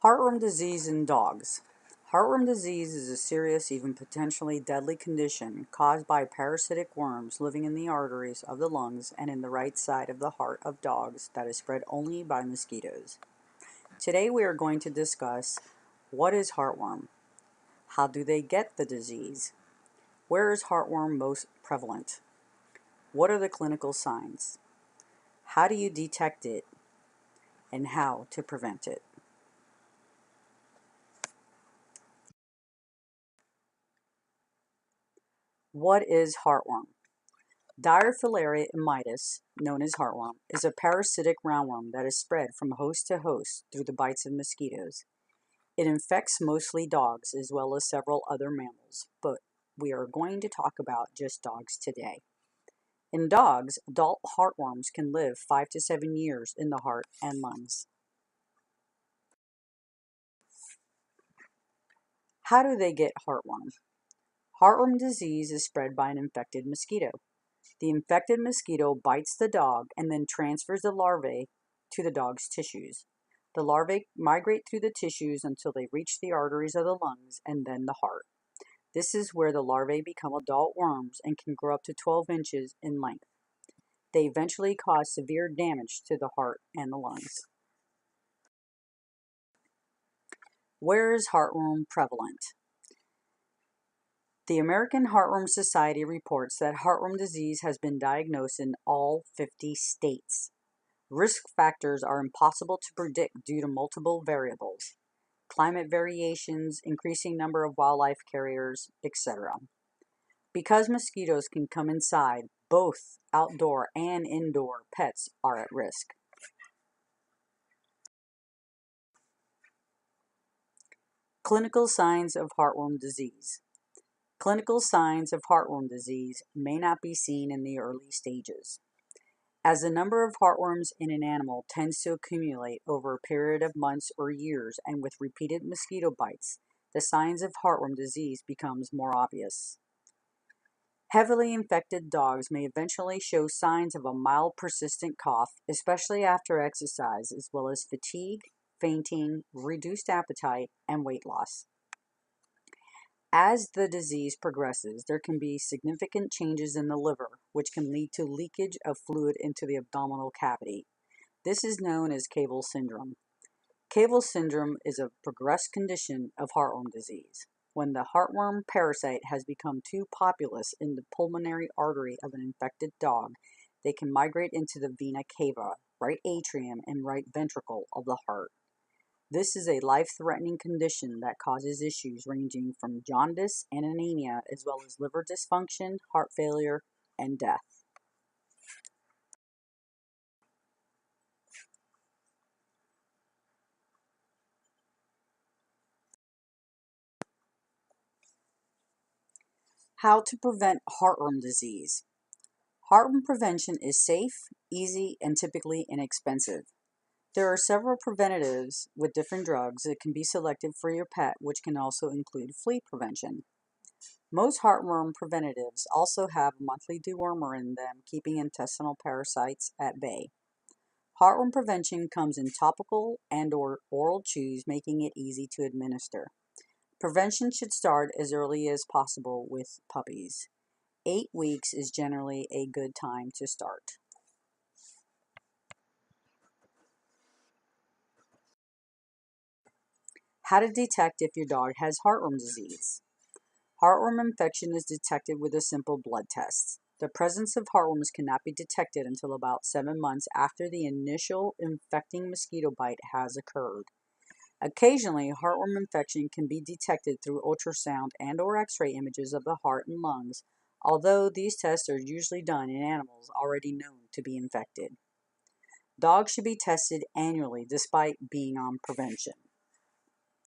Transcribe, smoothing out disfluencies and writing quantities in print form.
Heartworm disease in dogs. Heartworm disease is a serious, even potentially deadly condition caused by parasitic worms living in the arteries of the lungs and in the right side of the heart of dogs that is spread only by mosquitoes. Today we are going to discuss what is heartworm, how do they get the disease, where is heartworm most prevalent, what are the clinical signs, how do you detect it, and how to prevent it. What is heartworm? Diarrhea mitis, known as heartworm, is a parasitic roundworm that is spread from host to host through the bites of mosquitoes. It infects mostly dogs as well as several other mammals, but we are going to talk about just dogs today. In dogs, adult heartworms can live 5 to 7 years in the heart and lungs. How do they get heartworm? Heartworm disease is spread by an infected mosquito. The infected mosquito bites the dog and then transfers the larvae to the dog's tissues. The larvae migrate through the tissues until they reach the arteries of the lungs and then the heart. This is where the larvae become adult worms and can grow up to 12 inches in length. They eventually cause severe damage to the heart and the lungs. Where is heartworm prevalent? The American Heartworm Society reports that heartworm disease has been diagnosed in all 50 states. Risk factors are impossible to predict due to multiple variables, climate variations, increasing number of wildlife carriers, etc. Because mosquitoes can come inside, both outdoor and indoor pets are at risk. Clinical signs of heartworm disease. Clinical signs of heartworm disease may not be seen in the early stages. As the number of heartworms in an animal tends to accumulate over a period of months or years and with repeated mosquito bites, the signs of heartworm disease becomes more obvious. Heavily infected dogs may eventually show signs of a mild persistent cough, especially after exercise, as well as fatigue, fainting, reduced appetite, and weight loss. As the disease progresses, there can be significant changes in the liver, which can lead to leakage of fluid into the abdominal cavity. This is known as cavul syndrome. Cavul syndrome is a progressed condition of heartworm disease. When the heartworm parasite has become too populous in the pulmonary artery of an infected dog, they can migrate into the vena cava, right atrium, and right ventricle of the heart. This is a life-threatening condition that causes issues ranging from jaundice and anemia, as well as liver dysfunction, heart failure, and death. How to prevent heartworm disease. Heartworm prevention is safe, easy, and typically inexpensive. There are several preventatives with different drugs that can be selected for your pet, which can also include flea prevention. Most heartworm preventatives also have a monthly dewormer in them, keeping intestinal parasites at bay. Heartworm prevention comes in topical and/or oral chews, making it easy to administer. Prevention should start as early as possible with puppies. 8 weeks is generally a good time to start. How to detect if your dog has heartworm disease. Heartworm infection is detected with a simple blood test. The presence of heartworms cannot be detected until about 7 months after the initial infecting mosquito bite has occurred. Occasionally, heartworm infection can be detected through ultrasound and/or X-ray images of the heart and lungs, although these tests are usually done in animals already known to be infected. Dogs should be tested annually despite being on prevention.